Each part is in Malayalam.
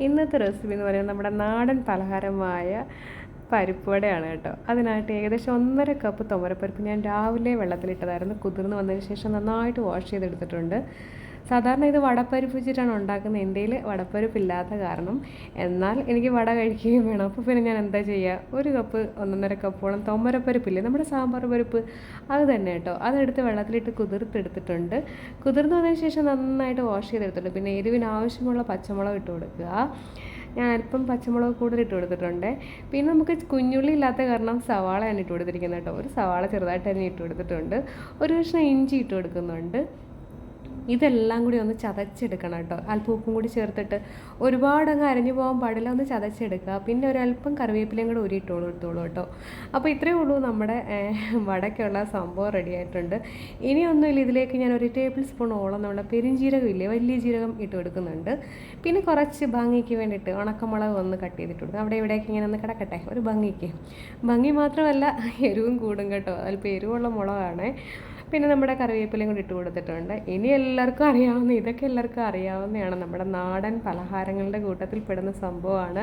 ഇന്നത്തെ റെസിപ്പി എന്ന് പറയുന്നത് നമ്മുടെ നാടൻ പലഹാരമായ പരിപ്പുവടയാണ് കേട്ടോ. അതിനായിട്ട് ഏകദേശം 1.5 കപ്പ് തുവരപ്പരിപ്പ് ഞാൻ രാവിലെ വെള്ളത്തിലിട്ടതായിരുന്നു. കുതിർന്ന് വന്നതിന് ശേഷം നന്നായിട്ട് വാഷ് ചെയ്തെടുത്തിട്ടുണ്ട്. സാധാരണ ഇത് വടപ്പരിപ്പ് വെച്ചിട്ടാണ് ഉണ്ടാക്കുന്നത്. എൻ്റെ കയ്യിൽ വടപ്പരിപ്പില്ലാത്ത കാരണം, എന്നാൽ എനിക്ക് വട കഴിക്കുകയും വേണം. അപ്പോൾ പിന്നെ ഞാൻ എന്താ ചെയ്യുക, 1 കപ്പ് 1.5 കപ്പോളം തുവരപ്പരിപ്പില്ലേ, നമ്മുടെ സാമ്പാർ പരിപ്പ്, അത് തന്നെ കേട്ടോ. അതെടുത്ത് വെള്ളത്തിലിട്ട് കുതിർത്തെടുത്തിട്ടുണ്ട്. കുതിർന്ന് വന്നതിന് ശേഷം നന്നായിട്ട് വാഷ് ചെയ്തെടുത്തിട്ടുണ്ട്. പിന്നെ എരിവിന് ആവശ്യമുള്ള പച്ചമുളക് ഇട്ട് കൊടുക്കുക. ഞാൻ അല്പം പച്ചമുളക് കൂടുതൽ ഇട്ട് കൊടുത്തിട്ടുണ്ട്. പിന്നെ നമുക്ക് കുഞ്ഞുള്ളി ഇല്ലാത്ത കാരണം സവാളയാണ് ഇട്ട് കൊടുത്തിരിക്കുന്നത് കേട്ടോ. ഒരു സവാള ചെറുതായിട്ട് തന്നെ ഇട്ട് കൊടുത്തിട്ടുണ്ട്. ഒരു കഷ്ണം ഇഞ്ചി ഇട്ട് കൊടുക്കുന്നുണ്ട്. ഇതെല്ലാം കൂടി ഒന്ന് ചതച്ചെടുക്കണം കേട്ടോ. അല്പം ഉപ്പും കൂടി ചേർത്തിട്ട്, ഒരുപാട് അങ്ങ് അരഞ്ഞു പോകാൻ പാടില്ല, ഒന്ന് ചതച്ചെടുക്കുക. പിന്നെ ഒരല്പം കറിവേപ്പിലയും കൂടെ ഊരിയിട്ടോളൂ എടുത്തോളൂ കേട്ടോ. അപ്പോൾ ഇത്രയേ ഉള്ളൂ, നമ്മുടെ വടക്കുള്ള സംഭവം റെഡി ആയിട്ടുണ്ട്. ഇനിയൊന്നുമില്ല, ഇതിലേക്ക് ഞാൻ 1 ടേബിൾ സ്പൂൺ ഓളം നമ്മുടെ പെരുംജീരകം ഇല്ലേ, വലിയ ജീരകം ഇട്ട് കൊടുക്കുന്നുണ്ട്. പിന്നെ കുറച്ച് ഭംഗിക്ക് വേണ്ടിയിട്ട് ഉണക്കമുളക് ഒന്ന് കട്ട് ചെയ്തിട്ട് കൊടുക്കുക. അവിടെ ഇവിടേക്ക് ഇങ്ങനെ ഒന്ന് കിടക്കട്ടെ, ഒരു ഭംഗി മാത്രമല്ല, എരിവും കൂടും കേട്ടോ. അല്പം എരിവുള്ള മുളകാണ്. പിന്നെ നമ്മുടെ കറിവേപ്പിലയും കൂടി ഇട്ട് കൊടുത്തിട്ടുണ്ട്. ഇനി എല്ലാവർക്കും അറിയാവുന്ന, ഇതൊക്കെ എല്ലാവർക്കും അറിയാവുന്നതാണ്, നമ്മുടെ നാടൻ പലഹാരങ്ങളുടെ കൂട്ടത്തിൽ പെടുന്ന സംഭവമാണ്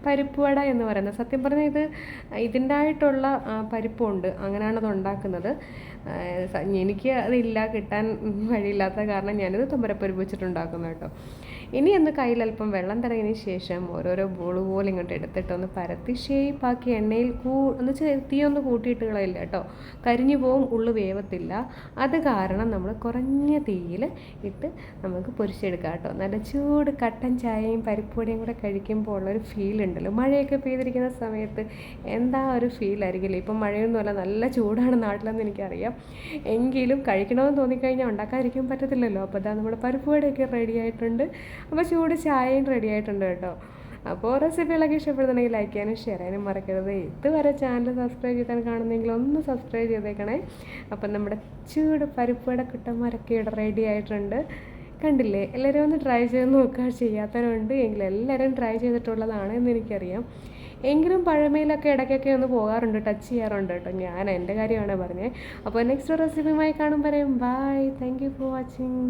പരിപ്പുവട എന്ന് പറയുന്നത്. സത്യം പറഞ്ഞാൽ ഇതിൻ്റെ ആയിട്ടുള്ള പരിപ്പുണ്ട്, അങ്ങനെയാണ് അത് ഉണ്ടാക്കുന്നത്. എനിക്ക് അതില്ല, കിട്ടാൻ വഴിയില്ലാത്ത കാരണം ഞാനിത് തുവരപ്പരിപ്പ് വെച്ചിട്ടുണ്ടാക്കുന്നു കേട്ടോ. ഇനി ഒന്ന് കയ്യിൽ അല്പം വെള്ളം തടവിയതിന് ശേഷം ഓരോരോ ബോൾ പോലെ ഇങ്ങോട്ട് എടുത്തിട്ട് ഒന്ന് പരത്തി ഷേപ്പാക്കി എണ്ണയിൽ ഒന്ന് തീയൊന്ന് കൂട്ടിയിട്ട് കളയില്ല കേട്ടോ, കരിഞ്ഞു പോവും, ഉള്ളു വേവത്തില്ല. അത് കാരണം നമ്മൾ കുറഞ്ഞ തീയിൽ ഇട്ട് നമുക്ക് പൊരിച്ചെടുക്കാം കേട്ടോ. നല്ല ചൂട് കട്ടൻ ചായയും പരിപ്പുവടയും കൂടെ കഴിക്കുമ്പോൾ ഉള്ളൊരു ഫീൽ ഉണ്ടല്ലോ, മഴയൊക്കെ പെയ്തിരിക്കുന്ന സമയത്ത് എന്താ ഒരു ഫീലായിരിക്കില്ലേ. ഇപ്പം മഴയൊന്നുമല്ല, നല്ല ചൂടാണ് നാട്ടിലെന്ന് എനിക്കറിയാം. എങ്കിലും കഴിക്കണമെന്ന് തോന്നിക്കഴിഞ്ഞാൽ ഉണ്ടാക്കാതിരിക്കാൻ പറ്റത്തില്ലല്ലോ. അപ്പോൾ അതാ നമ്മുടെ പരിപ്പുവടയൊക്കെ റെഡി ആയിട്ടുണ്ട്. അപ്പോൾ ചൂട് ചായയും റെഡി ആയിട്ടുണ്ട് കേട്ടോ. അപ്പോൾ റെസിപ്പികളൊക്കെ ഇഷ്ടപ്പെടുന്നുണ്ടെങ്കിൽ ലൈക്ക് ചെയ്യാനും ഷെയർ ചെയ്യാനും മറക്കരുത്. ഇതുവരെ ചാനൽ സബ്സ്ക്രൈബ് ചെയ്താൽ കാണുന്നെങ്കിൽ ഒന്ന് സബ്സ്ക്രൈബ് ചെയ്തേക്കണേ. അപ്പം നമ്മുടെ ചൂട് പരിപ്പുവട കുട്ടന്മാരൊക്കെ ഇവിടെ റെഡി ആയിട്ടുണ്ട്. കണ്ടില്ലേ, എല്ലാവരും ഒന്ന് ട്രൈ ചെയ്ത് നോക്കുക. ചെയ്യാത്തവരുണ്ട് എങ്കിൽ എല്ലാവരും ട്രൈ ചെയ്തിട്ടുള്ളതാണ് എന്ന് എനിക്കറിയാം. എങ്കിലും പഴമയിലൊക്കെ ഇടയ്ക്കൊക്കെ ഒന്ന് പോകാറുണ്ട്, ടച്ച് ചെയ്യാറുണ്ട് കേട്ടോ. ഞാൻ എൻ്റെ കാര്യമാണ് പറഞ്ഞത്. അപ്പോൾ നെക്സ്റ്റ് റെസിപ്പിയുമായി കാണുമ്പോൾ പറയും bye. Thank you for watching.